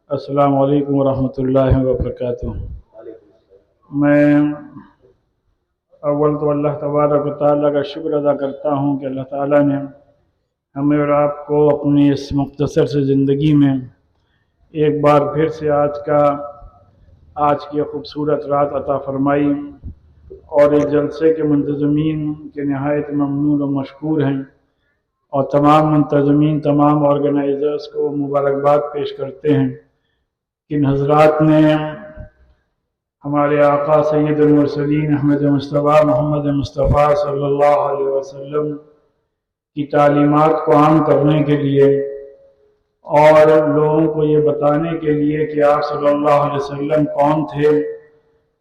السلام علیکم ورحمۃ اللہ وبرکاتہ۔ میں اول تو اللہ تبارک و تعالیٰ کا شکر ادا کرتا ہوں کہ اللہ تعالیٰ نے ہمیں اور آپ کو اپنی اس مختصر سے زندگی میں ایک بار پھر سے آج کی خوبصورت رات عطا فرمائی، اور اس جلسے کے منتظمین کے نہایت ممنون و مشکور ہیں، اور تمام منتظمین، تمام آرگنائزرز کو مبارکباد پیش کرتے ہیں۔ ان حضرات نے ہمارے آقا سید المرسلین احمد مصطفیٰ محمد مصطفیٰ صلی اللہ علیہ وسلم کی تعلیمات کو عام کرنے کے لیے اور لوگوں کو یہ بتانے کے لیے کہ آپ صلی اللہ علیہ وسلم کون تھے،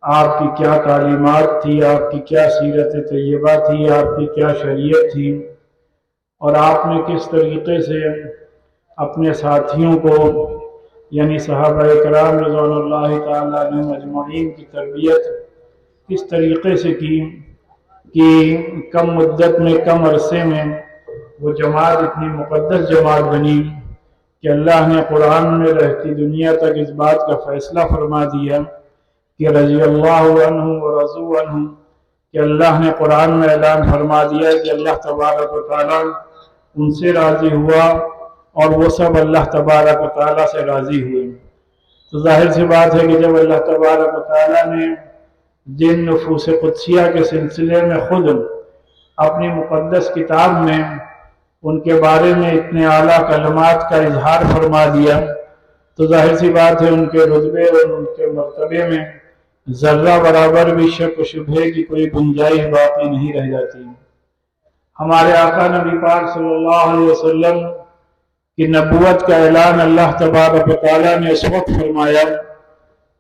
آپ کی کیا تعلیمات تھی، آپ کی کیا سیرت طیبہ تھی، آپ کی کیا شریعت تھی، اور آپ نے کس طریقے سے اپنے ساتھیوں کو یعنی صحابہ کرام رضوان اللہ تعالیٰ عنہم اجمعین کی تربیت کس طریقے سے کی کہ کم مدت میں، کم عرصے میں وہ جماعت اتنی مقدس جماعت بنی کہ اللہ نے قرآن میں رہتی دنیا تک اس بات کا فیصلہ فرما دیا کہ رضی اللہ عنہم و رضوا عنہ، کہ اللہ نے قرآن میں اعلان فرما دیا کہ اللہ تبارک و تعالیٰ ان سے راضی ہوا اور وہ سب اللہ تبارک و تعالیٰ سے راضی ہوئے۔ تو ظاہر سی بات ہے کہ جب اللہ تبارک و تعالیٰ نے جن نفوس قدسیہ کے سلسلے میں خود اپنی مقدس کتاب میں ان کے بارے میں اتنے اعلیٰ کلمات کا اظہار فرما دیا، تو ظاہر سی بات ہے ان کے رتبے اور ان کے مرتبے میں ذرہ برابر بھی شک و شبہے کی کوئی گنجائش باقی نہیں رہ جاتی۔ ہمارے آقا نبی پاک صلی اللہ علیہ وسلم کی نبوت کا اعلان اللہ تبارک و تعالیٰ نے اس وقت فرمایا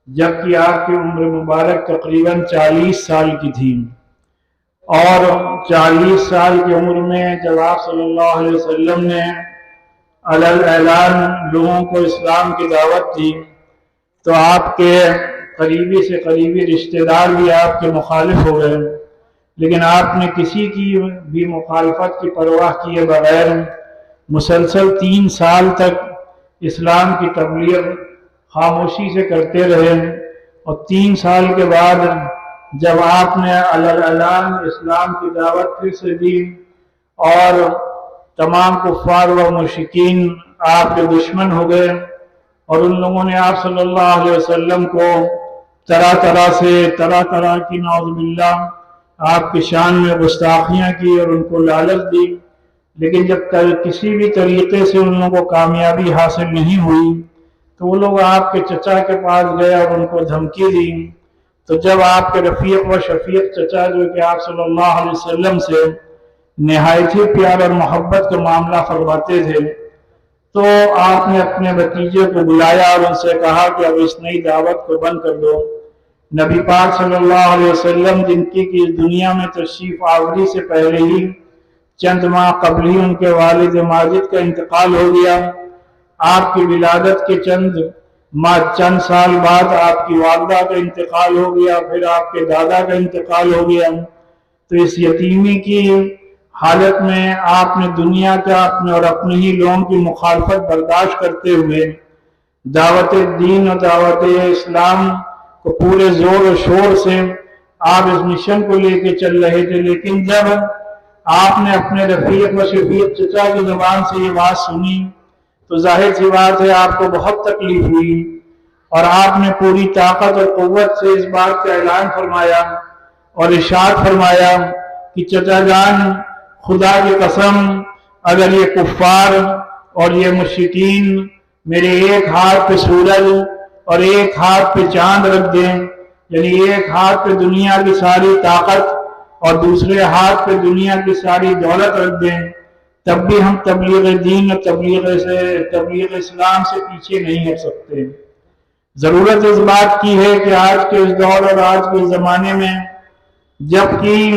جبکہ آپ کی عمر مبارک تقریباً 40 سال کی تھی، اور 40 سال کی عمر میں جب آپ صلی اللہ علیہ وسلم نے اعلان لوگوں کو اسلام کی دعوت دی تو آپ کے قریبی سے قریبی رشتہ دار بھی آپ کے مخالف ہو گئے، لیکن آپ نے کسی کی بھی مخالفت کی پرواہ کیے بغیر مسلسل 3 سال تک اسلام کی تبلیغ خاموشی سے کرتے رہے، اور 3 سال کے بعد جب آپ نے اعلان اسلام کی دعوت پھر سے دی اور تمام کفار و مشرکین آپ کے دشمن ہو گئے، اور ان لوگوں نے آپ صلی اللہ علیہ وسلم کو طرح طرح کی نعوذ باللہ آپ کی شان میں گستاخیاں کی اور ان کو لالچ دی، لیکن جب کسی بھی طریقے سے ان لوگوں کو کامیابی حاصل نہیں ہوئی تو وہ لوگ آپ کے چچا کے پاس گئے اور ان کو دھمکی دی۔ تو جب آپ کے رفیق و شفیق چچا جو کہ آپ صلی اللہ علیہ وسلم سے نہایت ہی پیار اور محبت کا معاملہ فرماتے تھے، تو آپ نے اپنے بھتیجے کو بلایا اور ان سے کہا کہ اب اس نئی دعوت کو بند کر دو۔ نبی پاک صلی اللہ علیہ وسلم جن کی اس دنیا میں تشریف آوری سے پہلے ہی چند ماہ قبل ہی ان کے والد ماجد کا انتقال ہو گیا، آپ کی ولادت کے چند سال بعد آپ کی والدہ کا انتقال ہو گیا، پھر آپ کے دادا کا انتقال ہو گیا۔ تو اس یتیمی کی حالت میں آپ نے دنیا کا اپنے اور اپنے ہی لوگوں کی مخالفت برداشت کرتے ہوئے دعوت دین اور دعوت اسلام کو پورے زور و شور سے آپ اس مشن کو لے کے چل رہے تھے، لیکن جب آپ نے اپنے رفیق و شفیق چچا کی زبان سے یہ بات سنی تو ظاہر سی بات ہے آپ کو بہت تکلیف ہوئی، اور آپ نے پوری طاقت اور قوت سے اس بات کا اعلان فرمایا اور ارشاد فرمایا کہ چچا جان، خدا کی قسم اگر یہ کفار اور یہ مشرکین میرے ایک ہاتھ پہ سورج اور ایک ہاتھ پہ چاند رکھ دیں، یعنی ایک ہاتھ پہ دنیا کی ساری طاقت اور دوسرے ہاتھ پہ دنیا کی ساری دولت رکھ دیں، تب بھی ہم تبلیغ دین اور تبلیغ اسلام سے پیچھے نہیں ہٹ سکتے۔ ضرورت اس بات کی ہے کہ آج کے اس دور اور آج کے زمانے میں جبکہ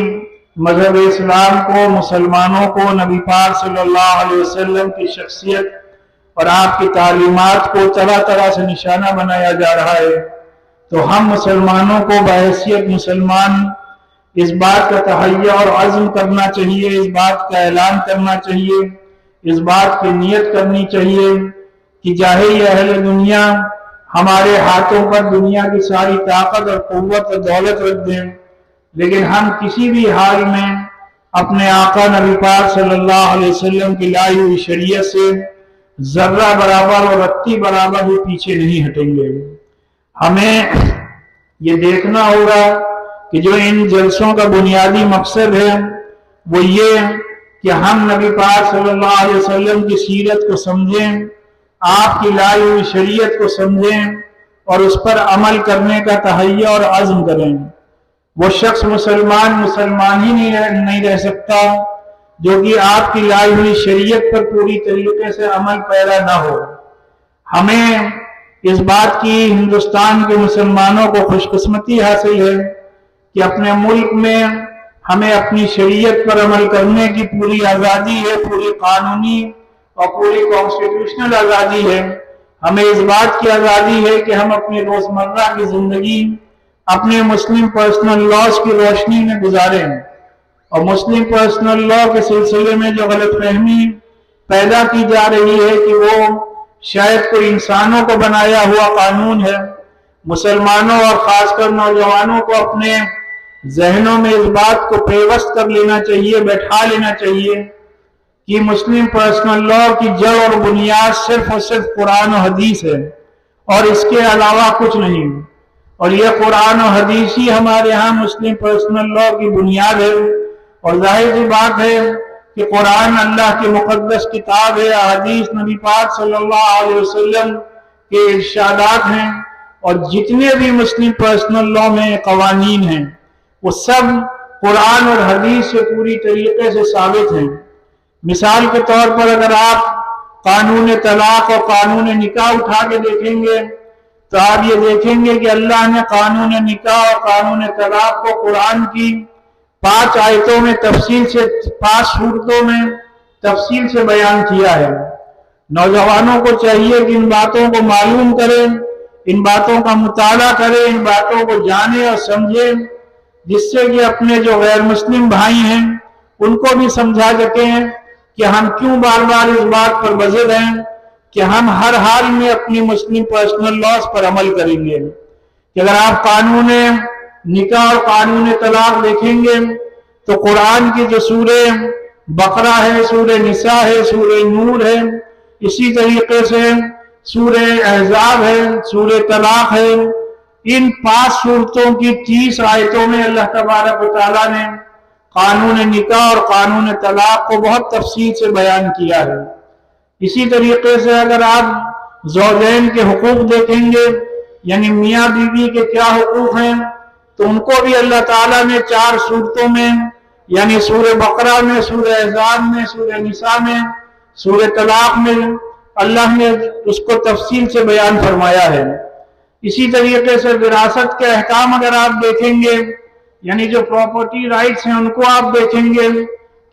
مذہب اسلام کو، مسلمانوں کو نبی پاک صلی اللہ علیہ وسلم کی شخصیت اور آپ کی تعلیمات کو طرح سے نشانہ بنایا جا رہا ہے، تو ہم مسلمانوں کو بحیثیت مسلمان اس بات کا تحیہ اور عزم کرنا چاہیے، اس بات کا اعلان کرنا چاہیے، اس بات کی نیت کرنی چاہیے کہ چاہے یہ اہل دنیا ہمارے ہاتھوں پر دنیا کی ساری طاقت اور قوت اور دولت رکھ دیں، لیکن ہم کسی بھی حال میں اپنے آقا نبی پاک صلی اللہ علیہ وسلم کی لائی ہوئی شریعت سے ذرہ برابر اور رتی برابر بھی پیچھے نہیں ہٹیں گے۔ ہمیں یہ دیکھنا ہوگا کہ جو ان جلسوں کا بنیادی مقصد ہے وہ یہ کہ ہم نبی پاک صلی اللہ علیہ وسلم کی سیرت کو سمجھیں، آپ کی لائی ہوئی شریعت کو سمجھیں اور اس پر عمل کرنے کا تہیہ اور عزم کریں۔ وہ شخص مسلمان ہی نہیں رہ سکتا جو کہ آپ کی لائی ہوئی شریعت پر پوری طریقے سے عمل پیرا نہ ہو۔ ہمیں اس بات کی ہندوستان کے مسلمانوں کو خوش قسمتی حاصل ہے کہ اپنے ملک میں ہمیں اپنی شریعت پر عمل کرنے کی پوری آزادی ہے، پوری قانونی اور پوری کانسٹیٹیوشنل آزادی ہے۔ ہمیں اس بات کی آزادی ہے کہ ہم اپنی روزمرہ کی زندگی اپنے مسلم پرسنل لاز کی روشنی میں گزاریں، اور مسلم پرسنل لا کے سلسلے میں جو غلط فہمی پیدا کی جا رہی ہے کہ وہ شاید کوئی انسانوں کو بنایا ہوا قانون ہے، مسلمانوں اور خاص کر نوجوانوں کو اپنے ذہنوں میں اس بات کو پیوست کر لینا چاہیے، بیٹھا لینا چاہیے کہ مسلم پرسنل لا کی جڑ اور بنیاد صرف اور صرف قرآن و حدیث ہے اور اس کے علاوہ کچھ نہیں، اور یہ قرآن و حدیث ہی ہمارے ہاں مسلم پرسنل لا کی بنیاد ہے۔ اور ظاہر سی بات ہے کہ قرآن اللہ کی مقدس کتاب ہے، حدیث نبی پاک صلی اللہ علیہ وسلم کے ارشادات ہیں، اور جتنے بھی مسلم پرسنل لا میں قوانین ہیں وہ سب قرآن اور حدیث سے پوری طریقے سے ثابت ہیں۔ مثال کے طور پر اگر آپ قانون طلاق اور قانون نکاح اٹھا کے دیکھیں گے تو آپ یہ دیکھیں گے کہ اللہ نے قانون نکاح اور قانون طلاق کو قرآن کی 5 آیتوں میں تفصیل سے 5 صورتوں میں تفصیل سے بیان کیا ہے۔ نوجوانوں کو چاہیے کہ ان باتوں کو معلوم کریں، ان باتوں کا مطالعہ کریں، ان باتوں کو جانیں اور سمجھیں، جس سے کہ اپنے جو غیر مسلم بھائی ہیں ان کو بھی سمجھا سکیں کہ ہم کیوں بار بار اس بات پر بزد ہیں کہ ہم ہر حال میں اپنی مسلم پرسنل لاز پر عمل کریں گے۔ کہ اگر آپ قانون نکاح اور قانون طلاق دیکھیں گے تو قرآن کی جو سورہ بقرہ ہے، سورہ نساء ہے، سورہ نور ہے، اسی طریقے سے سورہ احزاب ہے، سورہ طلاق ہے، ان 5 صورتوں کی 30 آیتوں میں اللہ تبارک و تعالیٰ نے قانون نکاح اور قانون طلاق کو بہت تفصیل سے بیان کیا ہے۔ اسی طریقے سے اگر آپ زوجین کے حقوق دیکھیں گے، یعنی میاں بیوی کے کیا حقوق ہیں، تو ان کو بھی اللہ تعالیٰ نے 4 صورتوں میں، یعنی سورہ بقرہ میں، سورہ احزاب میں، سورہ نساء میں، سورہ طلاق میں اللہ نے اس کو تفصیل سے بیان فرمایا ہے۔ اسی طریقے سے وراثت کے احکام اگر آپ دیکھیں گے، یعنی جو پراپرٹی رائٹس ہیں ان کو آپ دیکھیں گے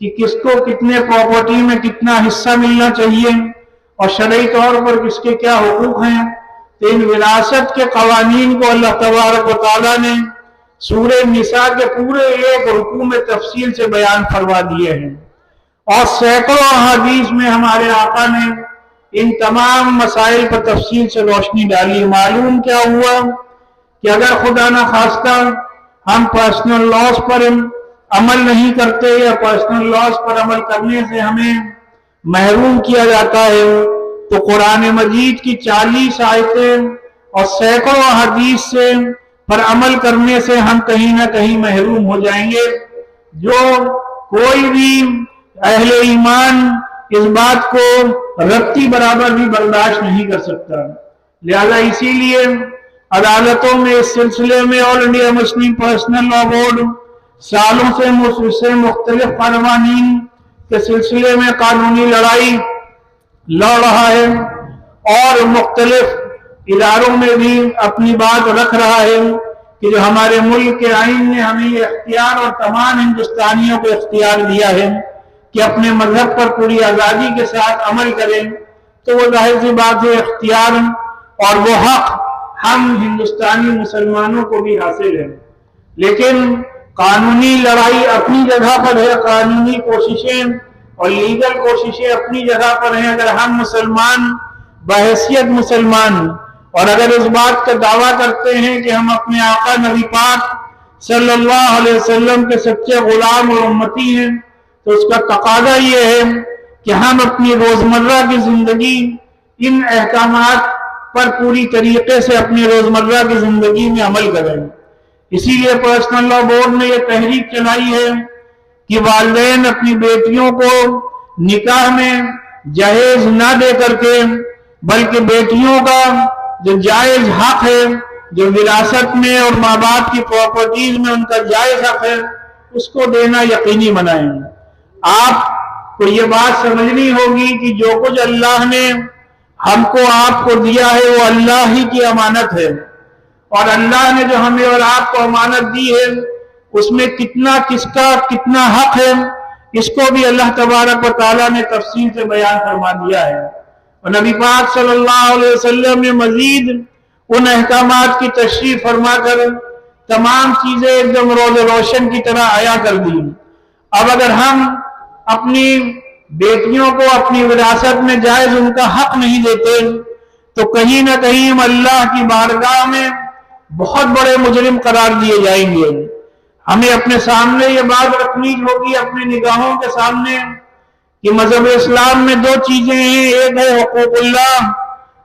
کہ کس کو کتنے پراپرٹی میں کتنا حصہ ملنا چاہیے اور شرعی طور پر کس کے کیا حقوق ہیں، تو ان وراثت کے قوانین کو اللہ تبارک و تعالیٰ نے سورہ نساء کے پورے ایک رکوع میں تفصیل سے بیان فرما دیے ہیں، اور سینکڑوں احادیث میں ہمارے آقا نے ان تمام مسائل پر تفصیل سے روشنی ڈالی۔ معلوم کیا ہوا کہ اگر خدا نہ خواستہ ہم پرسنل لاز پر عمل نہیں کرتے یا پرسنل لاز پر عمل کرنے سے ہمیں محروم کیا جاتا ہے تو قرآن مجید کی 40 آیتیں اور سینکڑوں احادیث سے پر عمل کرنے سے ہم کہیں نہ کہیں محروم ہو جائیں گے، جو کوئی بھی اہل ایمان اس بات کو رتی برابر بھی برداشت نہیں کر سکتا۔ لہذا اسی لیے عدالتوں میں اس سلسلے میں آل انڈیا مسلم پرسنل لا بورڈ سالوں سے مختلف قوانین کے سلسلے میں قانونی لڑائی لڑ رہا ہے، اور مختلف اداروں میں بھی اپنی بات رکھ رہا ہے کہ جو ہمارے ملک کے آئین نے ہمیں یہ اختیار اور تمام ہندوستانیوں کو اختیار دیا ہے کہ اپنے مذہب پر پوری آزادی کے ساتھ عمل کریں، تو وہ ظاہر سی بات ہے اختیار اور وہ حق ہم ہندوستانی مسلمانوں کو بھی حاصل ہے، لیکن قانونی لڑائی اپنی جگہ پر ہے، قانونی کوششیں اور لیگل کوششیں اپنی جگہ پر ہیں۔ اگر ہم مسلمان بحیثیت مسلمان اور اگر اس بات کا دعویٰ کرتے ہیں کہ ہم اپنے آقا نبی پاک صلی اللہ علیہ وسلم کے سچے غلام اور امتی ہیں، تو اس کا تقاضا یہ ہے کہ ہم اپنی روزمرہ کی زندگی ان احکامات پر پوری طریقے سے اپنی روزمرہ کی زندگی میں عمل کریں۔ اسی لیے پرسنل لاء بورڈ نے یہ تحریک چلائی ہے کہ والدین اپنی بیٹیوں کو نکاح میں جہیز نہ دے کر کے، بلکہ بیٹیوں کا جو جائز حق ہے، جو وراثت میں اور ماں باپ کی پراپرٹیز میں ان کا جائز حق ہے، اس کو دینا یقینی بنائیں۔ آپ کو یہ بات سمجھنی ہوگی کہ جو کچھ اللہ نے ہم کو آپ کو دیا ہے وہ اللہ ہی کی امانت ہے، اور اللہ نے جو ہمیں اور آپ کو امانت دی ہے اس میں کس کا کتنا حق ہے، اس کو بھی اللہ تبارک و تعالیٰ نے تفصیل سے بیان فرما دیا ہے۔ اور نبی پاک صلی اللہ علیہ وسلم نے مزید ان احکامات کی تشریح فرما کر تمام چیزیں ایک دم روز روشن کی طرح عیاں کر دی۔ اب اگر ہم اپنی بیٹیوں کو اپنی وراثت میں جائز ان کا حق نہیں دیتے تو کہیں نہ کہیں ہم اللہ کی بارگاہ میں بہت بڑے مجرم قرار دیے جائیں گے۔ ہمیں اپنے سامنے یہ بات رکھنی ہوگی، اپنی نگاہوں کے سامنے، کہ مذہب اسلام میں دو چیزیں ہیں، ایک ہے حقوق اللہ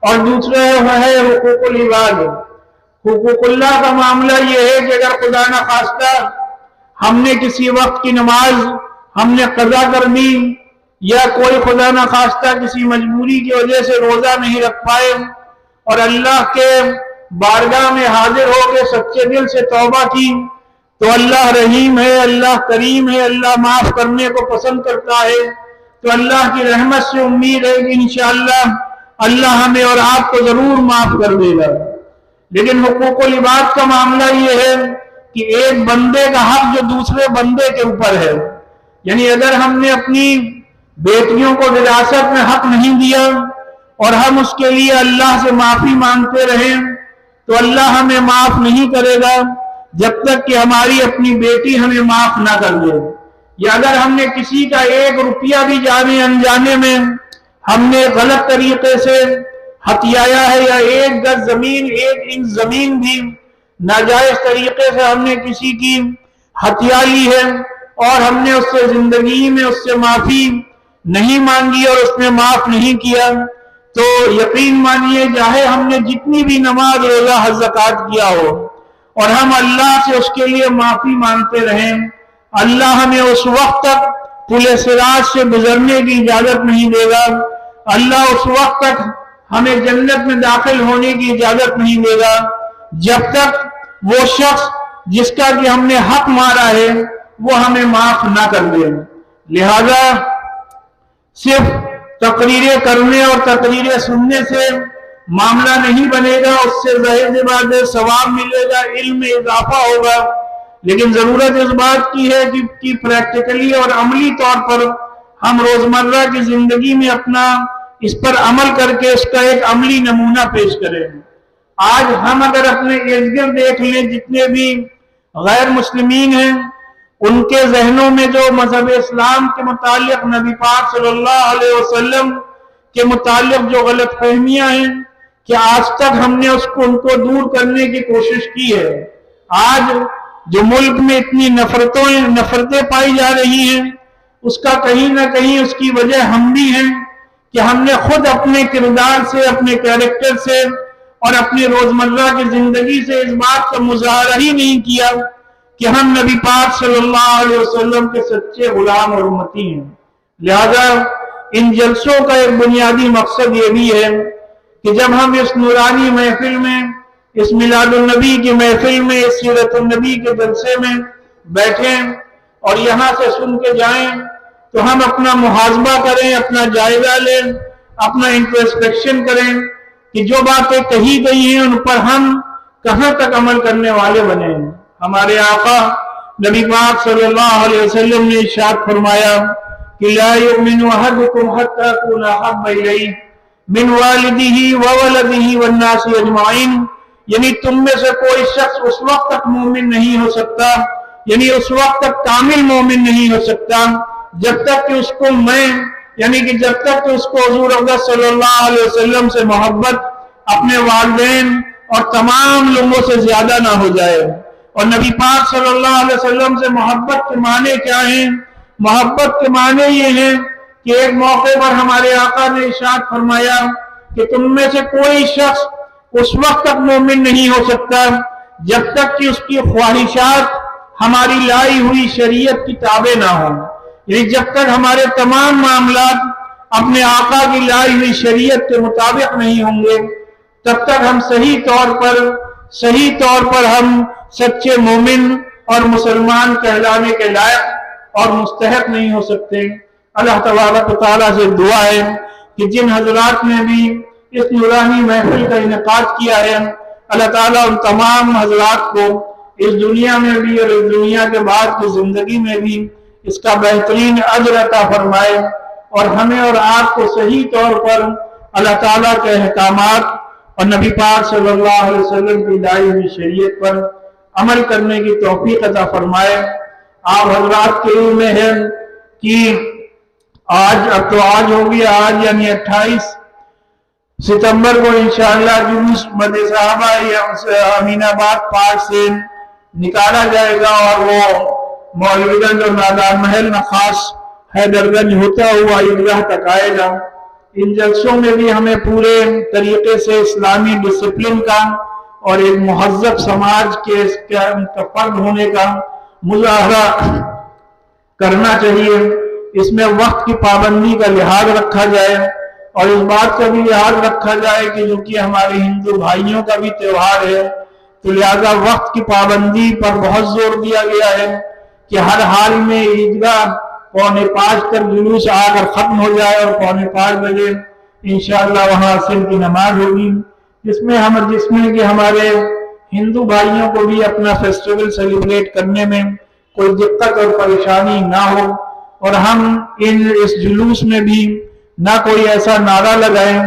اور دوسرا ہے حقوق العباد۔ حقوق اللہ کا معاملہ یہ ہے کہ اگر خدا نہ خواستہ ہم نے کسی وقت کی نماز ہم نے قضا کر دی، یا کوئی خدا نہ خواستہ کسی مجبوری کی وجہ سے روزہ نہیں رکھ پائے اور اللہ کے بارگاہ میں حاضر ہو کے سچے دل سے توبہ کی، تو اللہ رحیم ہے، اللہ کریم ہے، اللہ معاف کرنے کو پسند کرتا ہے، تو اللہ کی رحمت سے امید ہے کہ انشاءاللہ اللہ ہمیں اور آپ کو ضرور معاف کر دے گا۔ لیکن حقوق العباد کا معاملہ یہ ہے کہ ایک بندے کا حق جو دوسرے بندے کے اوپر ہے، یعنی اگر ہم نے اپنی بیٹیوں کو وراثت میں حق نہیں دیا اور ہم اس کے لیے اللہ سے معافی مانگتے رہیں تو اللہ ہمیں معاف نہیں کرے گا جب تک کہ ہماری اپنی بیٹی ہمیں معاف نہ کر دے۔ یا اگر ہم نے کسی کا 1 روپیہ بھی جانے انجانے میں ہم نے غلط طریقے سے ہتھیایا ہے، یا 1 گز زمین 1 انچ زمین بھی ناجائز طریقے سے ہم نے کسی کی ہتھیا لی ہے اور ہم نے اس سے زندگی میں اس سے معافی نہیں مانگی اور اس نے معاف نہیں کیا، تو یقین مانیے چاہے ہم نے جتنی بھی نماز روزہ حج زکوٰۃ کیا ہو اور ہم اللہ سے اس کے لیے معافی مانگتے رہیں، اللہ ہمیں اس وقت تک پل صراط سے گزرنے کی اجازت نہیں دے گا، اللہ اس وقت تک ہمیں جنت میں داخل ہونے کی اجازت نہیں دے گا جب تک وہ شخص جس کا کہ ہم نے حق مارا ہے وہ ہمیں معاف نہ کر دے۔ لہذا صرف تقریریں کرنے اور تقریریں سننے سے معاملہ نہیں بنے گا، اس سے ظاہر سی بات ہے ثواب ملے گا، علم میں اضافہ ہوگا، لیکن ضرورت اس بات کی ہے کہ پریکٹیکلی اور عملی طور پر ہم روزمرہ کی زندگی میں اپنا اس پر عمل کر کے اس کا ایک عملی نمونہ پیش کریں۔ آج ہم اگر اپنے ارد گرد دیکھ لیں، جتنے بھی غیر مسلمین ہیں ان کے ذہنوں میں جو مذہب اسلام کے متعلق نبی پاک صلی اللہ علیہ وسلم کے متعلق جو غلط فہمیاں ہیں کہ آج تک ہم نے ان کو دور کرنے کی کوشش کی ہے۔ آج جو ملک میں اتنی نفرتیں پائی جا رہی ہیں اس کا کہیں نہ کہیں اس کی وجہ ہم بھی ہیں کہ ہم نے خود اپنے کردار سے، اپنے کیریکٹر سے اور اپنی روزمرہ کی زندگی سے اس بات کا مظاہرہ ہی نہیں کیا کہ ہم نبی پاک صلی اللہ علیہ وسلم کے سچے غلام اور امتی ہیں۔ لہذا ان جلسوں کا ایک بنیادی مقصد یہ بھی ہے کہ جب ہم اس نورانی محفل میں، اس میلاد النبی کی محفل میں، اس سیرت النبی کے جلسے میں بیٹھیں اور یہاں سے سن کے جائیں تو ہم اپنا محاسبہ کریں، اپنا جائزہ لیں، اپنا انٹروسپیکشن کریں کہ جو باتیں کہی گئی ہیں ان پر ہم کہاں تک عمل کرنے والے بنے۔ ہمارے آقا نبی پاک صلی اللہ علیہ وسلم نے ارشاد فرمایا کہ لا یؤمن احدکم حتی اکون احب الیہ من والدہ وولدہ والناس اجمعین، یعنی تم میں سے کوئی شخص اس وقت تک مومن نہیں ہو سکتا، یعنی اس وقت تک کامل مومن نہیں ہو سکتا جب تک کہ اس کو میں، یعنی کہ جب تک کہ اس کو حضور اقدس صلی اللہ علیہ وسلم سے محبت اپنے والدین اور تمام لوگوں سے زیادہ نہ ہو جائے۔ اور نبی پاک صلی اللہ علیہ وسلم سے محبت کے معنی کیا ہیں؟ محبت کے معنی یہ ہیں کہ ایک موقع پر ہمارے آقا نے ارشاد فرمایا کہ تم میں سے کوئی شخص اس وقت تک مومن نہیں ہو سکتا جب تک کہ اس کی خواہشات ہماری لائی ہوئی شریعت کی تابع نہ ہوں، یعنی جب تک ہمارے تمام معاملات اپنے آقا کی لائی ہوئی شریعت کے مطابق نہیں ہوں گے تب تک ہم صحیح طور پر ہم سچے مومن اور مسلمان کہلانے کے لائق اور مستحق نہیں ہو سکتے۔ اللہ تبارک و تعالیٰ سے دعا ہے کہ جن حضرات نے بھی اس نورانی محفل کا انعقاد کیا ہے، اللہ تعالیٰ ان تمام حضرات کو اس دنیا میں بھی اور اس دنیا کے بعد کی زندگی میں بھی اس کا بہترین اجر عطا فرمائے، اور ہمیں اور آپ کو صحیح طور پر اللہ تعالیٰ کے احکامات اور نبی پاک صلی اللہ علیہ وسلم کی لائی ہوئی شریعت پر عمل کرنے کی توفیق عطا فرمائے۔ آپ حضرات کے علم میں ہے کہ آج ہو گیا، آج یعنی 28 ستمبر کو انشاءاللہ جلوس مد صحابہ امین آباد پارک سے نکالا جائے گا، اور وہ مولوی گنج اور نادار محل نخاس حیدر گنج ہوتا ہوا عیدگاہ تک آئے گا۔ ان جلسوں میں بھی ہمیں پورے طریقے سے اسلامی ڈسپلن کا اور ایک مہذب سماج کے فرد ہونے کا مظاہرہ کرنا چاہیے۔ اس میں وقت کی پابندی کا لحاظ رکھا جائے، اور اس بات کا بھی لحاظ رکھا جائے کہ جو کہ ہمارے ہندو بھائیوں کا بھی تہوار ہے تو لہذا وقت کی پابندی پر بہت زور دیا گیا ہے کہ ہر حال میں عیدگاہ 4:45 تک جلوس آ کر ختم ہو جائے، اور 4:45 بجے انشاءاللہ وہاں عصر کی نماز ہوگی، جس میں کہ ہمارے ہندو بھائیوں کو بھی اپنا فیسٹیول سیلیبریٹ کرنے میں کوئی دقت اور پریشانی نہ ہو، اور ہم اس جلوس میں بھی نہ کوئی ایسا نعرہ لگائیں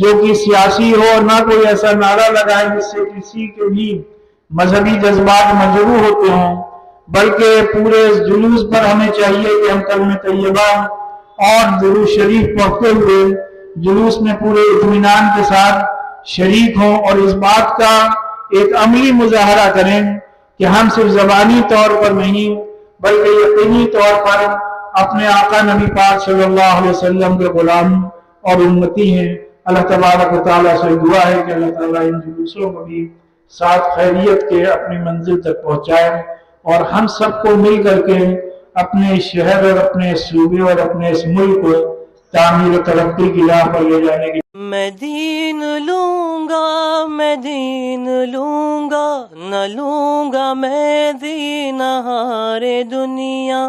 جو کہ سیاسی ہو، اور نہ کوئی ایسا نعرہ لگائیں جس سے کسی کے بھی مذہبی جذبات مجروح ہوتے ہوں، بلکہ پورے اس جلوس پر ہمیں چاہیے کہ ہم کلمہ طیبہ اور درود شریف پڑھتے ہوئے جلوس میں پورے اطمینان کے ساتھ شریک ہوں، اور اس بات کا ایک عملی مظاہرہ کریں کہ ہم صرف زبانی طور پر نہیں بلکہ یقینی طور پر اپنے آقا نبی پاک صلی اللہ علیہ وسلم کے غلام اور امتی ہیں۔ اللہ تبارک و تعالیٰ سے دعا ہے کہ اللہ تعالیٰ ان جلوسوں کو بھی ساتھ خیریت کے اپنی منزل تک پہنچائے، اور ہم سب کو مل کر کے اپنے شہر اور اپنے صوبے اور اپنے اس ملک کو تعمیر و ترقی کی راہ پر لے جانے کی۔ میں دین لوں گا، میں دین لوں گا، نہ لوں گا میں دین ہارے دنیا۔